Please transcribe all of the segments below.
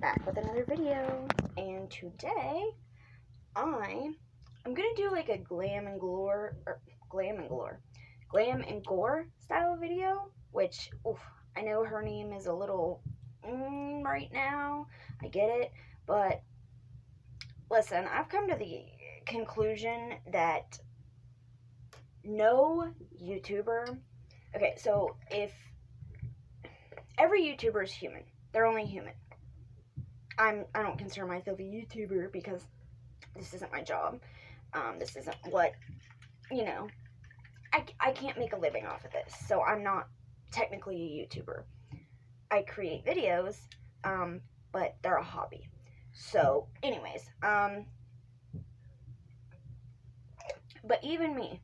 back with another video, and today I'm gonna do like a glam and gore style video, which I know her name is a little right now, I get it, but listen, I've come to the conclusion that no YouTuber, okay, so if every YouTuber is human, they're only human. I don't consider myself a YouTuber because this isn't my job. This isn't what, I can't make a living off of this, so I'm not technically a YouTuber. I create videos, but they're a hobby. So, anyways, but even me,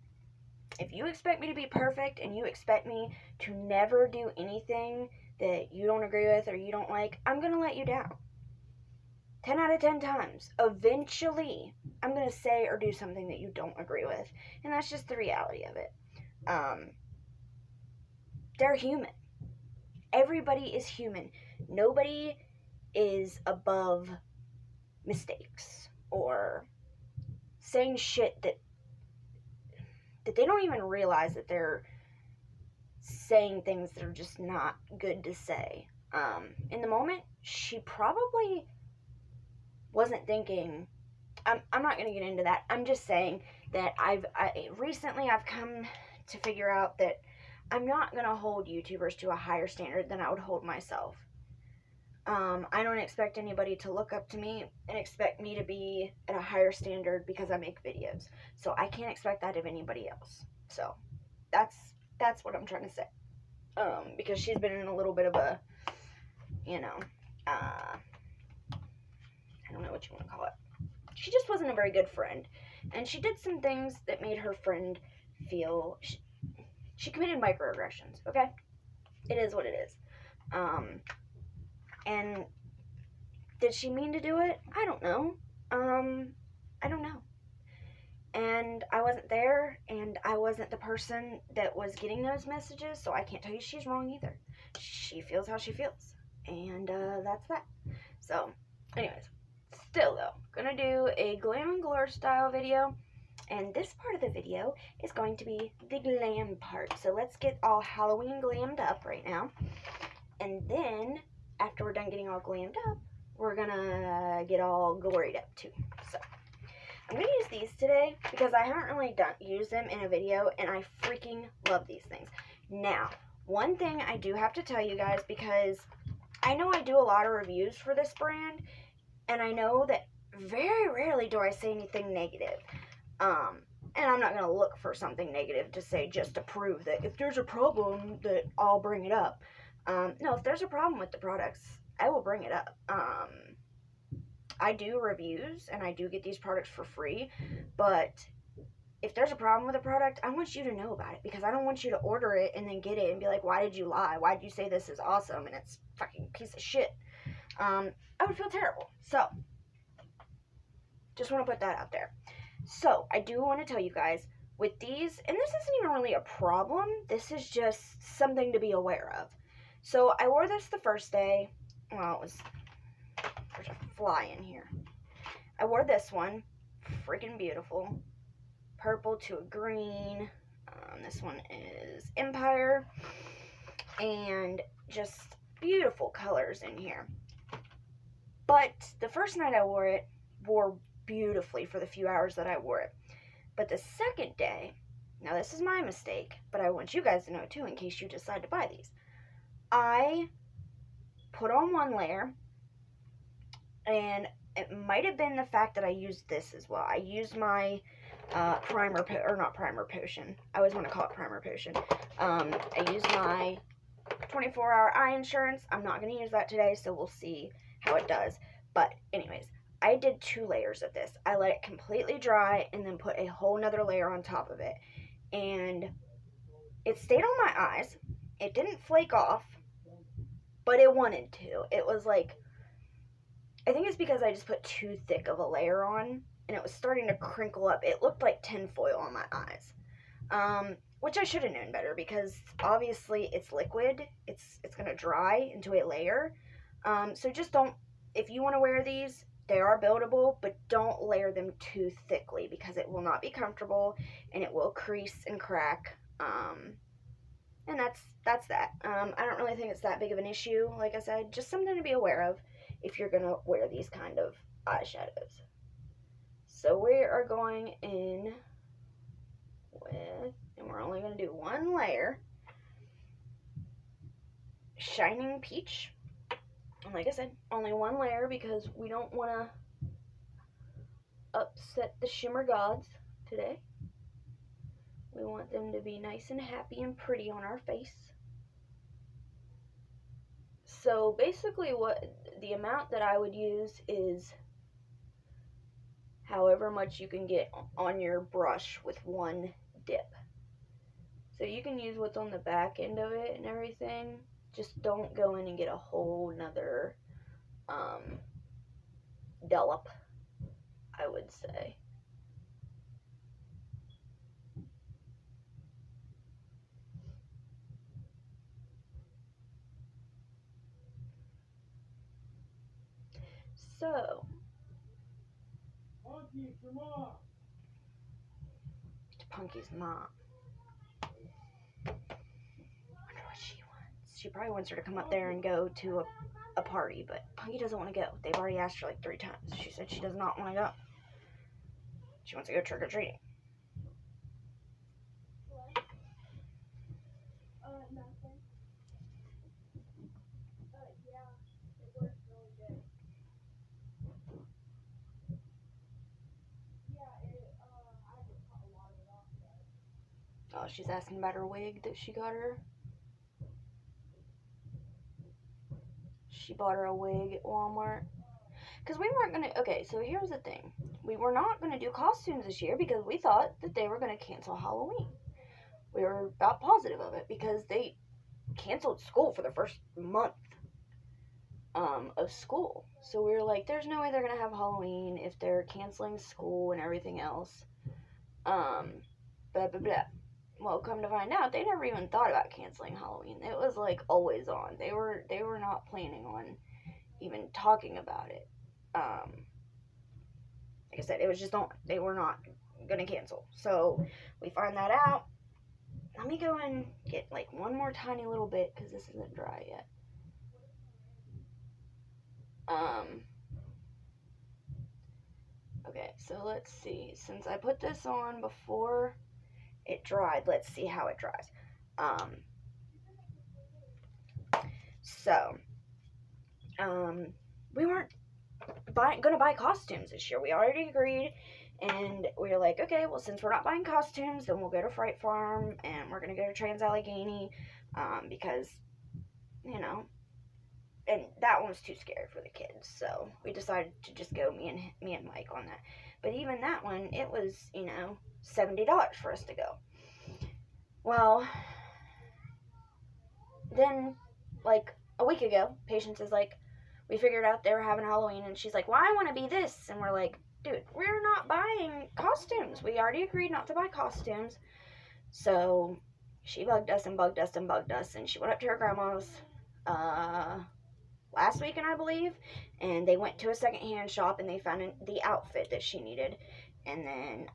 if you expect me to be perfect and you expect me to never do anything that you don't agree with or you don't like, I'm going to let you down. 10 out of 10 times, eventually, I'm going to say or do something that you don't agree with. And that's just the reality of it. They're human. Everybody is human. Nobody is above mistakes or saying shit that they don't even realize that they're saying things that are just not good to say. In the moment, she probably wasn't thinking. I'm not going to get into that. I'm just saying that recently I've come to figure out that I'm not going to hold YouTubers to a higher standard than I would hold myself. I don't expect anybody to look up to me and expect me to be at a higher standard because I make videos. So I can't expect that of anybody else. So that's what I'm trying to say. Because she's been in a little bit of a, I don't know what you want to call it. She just wasn't a very good friend. And she did some things that made her friend feel... She committed microaggressions, okay? It is what it is. And did she mean to do it? I don't know. I don't know. And I wasn't there, and I wasn't the person that was getting those messages, so I can't tell you she's wrong either. She feels how she feels. And that's that. So, anyways. Still though, gonna do a glam and gore style video, and this part of the video is going to be the glam part. So let's get all Halloween glammed up right now, and then after we're done getting all glammed up, we're gonna get all goried up too. So I'm gonna use these today because I haven't really used them in a video, and I freaking love these things. Now, one thing I do have to tell you guys, because I know I do a lot of reviews for this brand, and I know that very rarely do I say anything negative. And I'm not going to look for something negative to say just to prove that if there's a problem that I'll bring it up. No, if there's a problem with the products, I will bring it up. I do reviews and I do get these products for free, but if there's a problem with a product, I want you to know about it, because I don't want you to order it and then get it and be like, why did you lie? Why did you say this is awesome and it's a fucking piece of shit? I would feel terrible. So, just want to put that out there. So, I do want to tell you guys, with these, and this isn't even really a problem, this is just something to be aware of. So, I wore this the first day. Well, there's a fly in here. I wore this one, freaking beautiful. Purple to a green. This one is Empire. And just beautiful colors in here. But the first night I wore beautifully for the few hours that I wore it. But the second day, now this is my mistake, but I want you guys to know too in case you decide to buy these. I put on one layer, and it might have been the fact that I used this as well. I used my not primer potion. I always want to call it primer potion. I used my 24-hour eye insurance. I'm not going to use that today, so we'll see how it does. But anyways, I did 2 layers of this. I let it completely dry and then put a whole nother layer on top of it. And it stayed on my eyes. It didn't flake off, but it wanted to. It was like, I think it's because I just put too thick of a layer on, and it was starting to crinkle up. It looked like tinfoil on my eyes. Which I should have known better, because obviously it's liquid. It's going to dry into a layer. So just don't if you want to wear these, they are buildable, but don't layer them too thickly because it will not be comfortable and it will crease and crack. And that's that. I don't really think it's that big of an issue. Like I said, just something to be aware of if you're gonna wear these kind of eyeshadows. So we are going in with, and we're only gonna do one layer, Shining Peach. And like I said, only one layer because we don't want to upset the shimmer gods today. We want them to be nice and happy and pretty on our face. So basically what the amount that I would use is however much you can get on your brush with one dip. So you can use what's on the back end of it and everything. Just don't go in and get a whole nother dollop, I would say. So, Punky, it's your mom. It's Punky's mom. I wonder what she wants. She probably wants her to come up there and go to a party, but Punky doesn't want to go. They've already asked her like 3 times. She said she does not want to go. She wants to go trick-or-treating. What? Nothing. Yeah, it works really good. Yeah, I just cut a lot of it off though. Oh, she's asking about her wig that she got her. She bought her a wig at Walmart. Because we weren't going to... Okay, so here's the thing. We were not going to do costumes this year because we thought that they were going to cancel Halloween. We were about positive of it because they canceled school for the first month of school. So we were like, there's no way they're going to have Halloween if they're canceling school and everything else. Blah, blah, blah. Well, come to find out, they never even thought about canceling Halloween. It was like always on. They were not planning on even talking about it. Like I said, it was just on. They were not gonna cancel. So we find that out. Let me go and get like one more tiny little bit because this isn't dry yet. Okay, so let's see. Since I put this on before it dried, let's see how it dries. We weren't gonna buy costumes this year. We already agreed, and we were like, okay, well, since we're not buying costumes, then we'll go to Fright Farm, and we're gonna go to Trans-Allegheny, because, you know, and that one was too scary for the kids, so we decided to just go, me and Mike on that. But even that one, it was, you know, $70 for us to go. Well, then, like, a week ago, Patience is like, we figured out they were having Halloween, and she's like, well, I want to be this, and we're like, dude, we're not buying costumes. We already agreed not to buy costumes. So she bugged us and bugged us and bugged us, and she went up to her grandma's last weekend, I believe, and they went to a secondhand shop, and they found the outfit that she needed, and then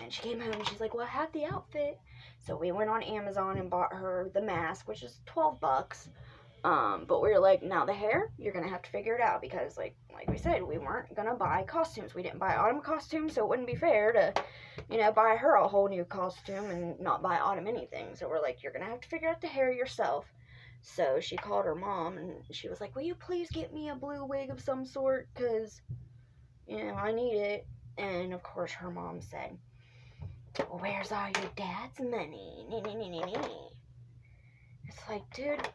and she came home, and she's like, well, I have the outfit. So we went on Amazon and bought her the mask, which is $12. But we were like, now the hair, you're gonna have to figure it out, because like we said, we weren't gonna buy costumes. We didn't buy Autumn costumes, so it wouldn't be fair to, you know, buy her a whole new costume and not buy Autumn anything. So we're like, you're gonna have to figure out the hair yourself. So she called her mom, and she was like, will you please get me a blue wig of some sort, because, you know, I need it. And of course her mom said, well, where's all your dad's money? It's like, dude,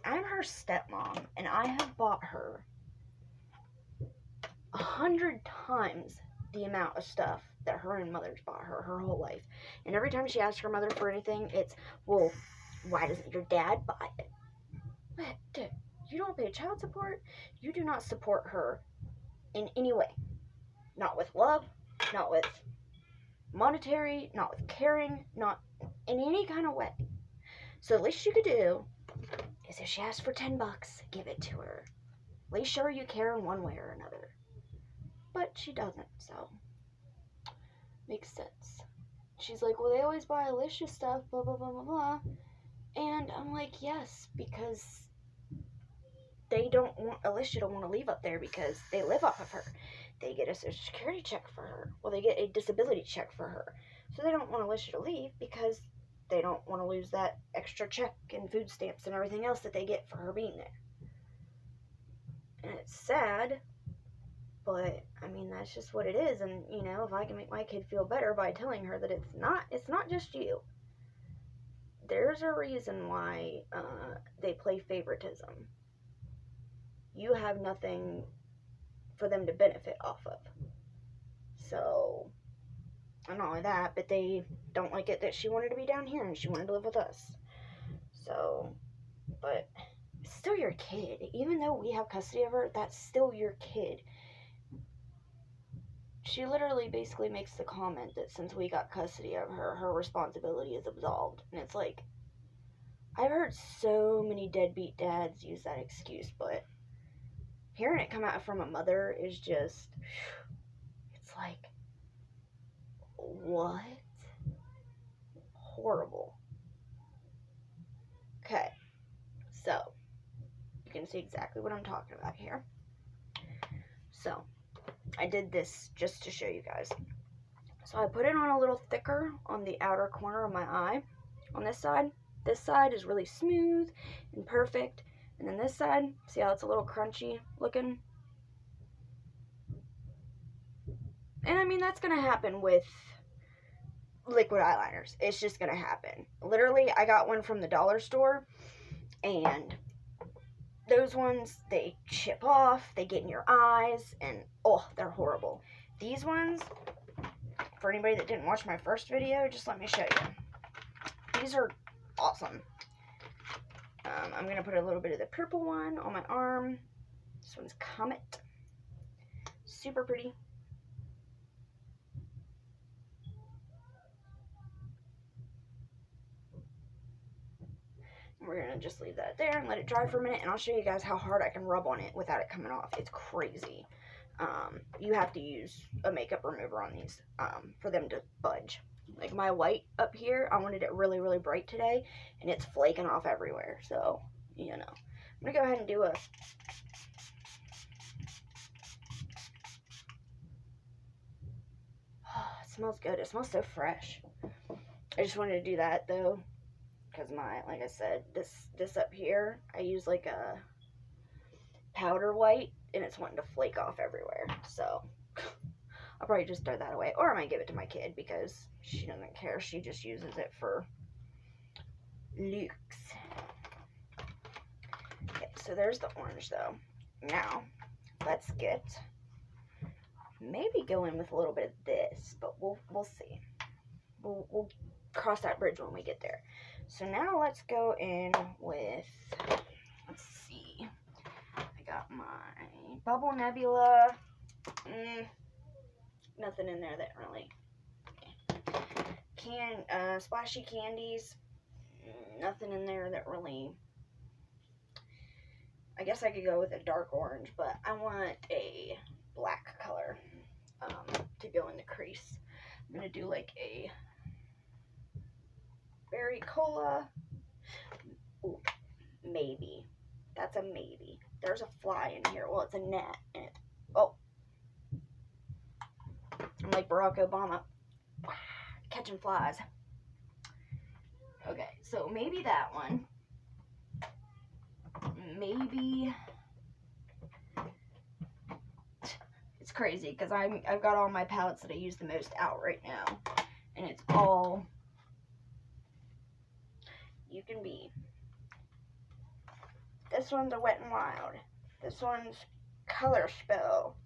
I'm her stepmom, and I have bought her 100 times the amount of stuff that her and mother's bought her whole life. And every time she asks her mother for anything, it's, well, why doesn't your dad buy it? What? Dude, you don't pay child support? You do not support her in any way. Not with love, not with monetary, not with caring, not in any kind of way. So the least you could do is if she asks for $10, give it to her. At least show her you care in one way or another. But she doesn't, so makes sense. She's like, well, they always buy Alicia stuff, blah, blah, blah, blah, blah. And I'm like, yes, because they don't want Alicia to want to leave up there because they live off of her. They get a Social Security check for her. Well, they get a disability check for her. So they don't want Alicia to leave because they don't want to lose that extra check and food stamps and everything else that they get for her being there. And it's sad, but I mean, that's just what it is. And you know, if I can make my kid feel better by telling her that it's not just you. There's a reason why they play favoritism. You have nothing for them to benefit off of. So, and not only that, but they don't like it that she wanted to be down here and she wanted to live with us. So, but it's still your kid. Even though we have custody of her, that's still your kid. She literally basically makes the comment that since we got custody of her, her responsibility is absolved. And it's like, I've heard so many deadbeat dads use that excuse, but hearing it come out from a mother is just, it's like, what? Horrible. Okay, so you can see exactly what I'm talking about here. So I did this just to show you guys. So I put it on a little thicker on the outer corner of my eye on this side. This side is really smooth and perfect. And then this side, see how it's a little crunchy looking? And I mean, that's going to happen with liquid eyeliners. It's just going to happen. Literally, I got one from the dollar store, and those ones, they chip off, they get in your eyes, and oh, they're horrible. These ones, for anybody that didn't watch my first video, just let me show you. These are awesome. I'm going to put a little bit of the purple one on my arm. This one's Comet. Super pretty. We're going to just leave that there and let it dry for a minute, and I'll show you guys how hard I can rub on it without it coming off. It's crazy. You have to use a makeup remover on these for them to budge. Like my white up here, I wanted it really, really bright today, and it's flaking off everywhere. So, you know, I'm going to go ahead and do a... It smells good. It smells so fresh. I just wanted to do that, though, because like I said, this up here, I use like a powder white, and it's wanting to flake off everywhere. So I'll probably just throw that away, or I might give it to my kid because she doesn't care. She just uses it for looks. Okay, so there's the orange though. Now let's maybe go in with a little bit of this, but we'll see. We'll cross that bridge when we get there. So now let's go in with, let's see, I got my Bubble Nebula. Nothing in there that really, splashy candies. Nothing in there that really, I guess I could go with a dark orange, but I want a black color to go in the crease. I'm going to do like a berry cola. Ooh, maybe. That's a maybe. There's a fly in here. Well, it's a gnat. And it's, oh. I'm like Barack Obama. Catching flies. Okay, so maybe that one. Maybe. It's crazy because I've got all my palettes that I use the most out right now. And it's all You Can Be. This one's a Wet n Wild. This one's Color Spell.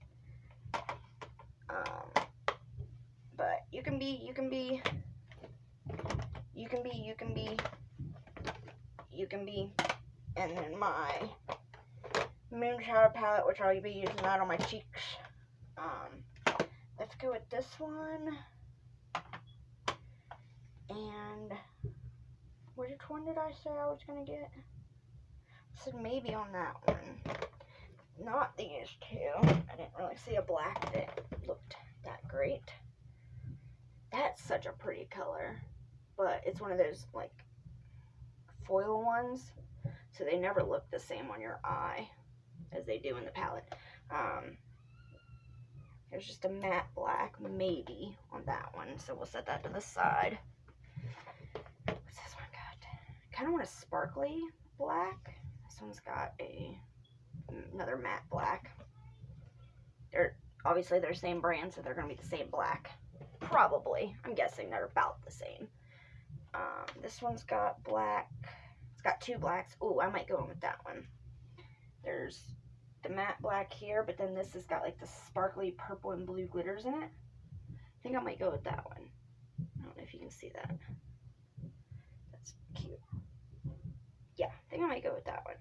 But You Can Be, You Can Be, You Can Be, You Can Be, You Can Be. And then my Moonshine palette, which I'll be using that on my cheeks. Let's go with this one. And which one did I say I was going to get? So maybe on that one. Not these two. I didn't really see a black that looked that great. That's such a pretty color. But it's one of those, like, foil ones. So they never look the same on your eye as they do in the palette. There's just a matte black, maybe, on that one. So we'll set that to the side. What's this one got? I kind of want a sparkly black. This one's got another matte black. Obviously they're the same brand, so they're going to be the same black. Probably. I'm guessing they're about the same. This one's got black. It's got two blacks. Ooh, I might go in with that one. There's the matte black here, but then this has got like the sparkly purple and blue glitters in it. I think I might go with that one. I don't know if you can see that. That's cute. Yeah, I think I might go with that one.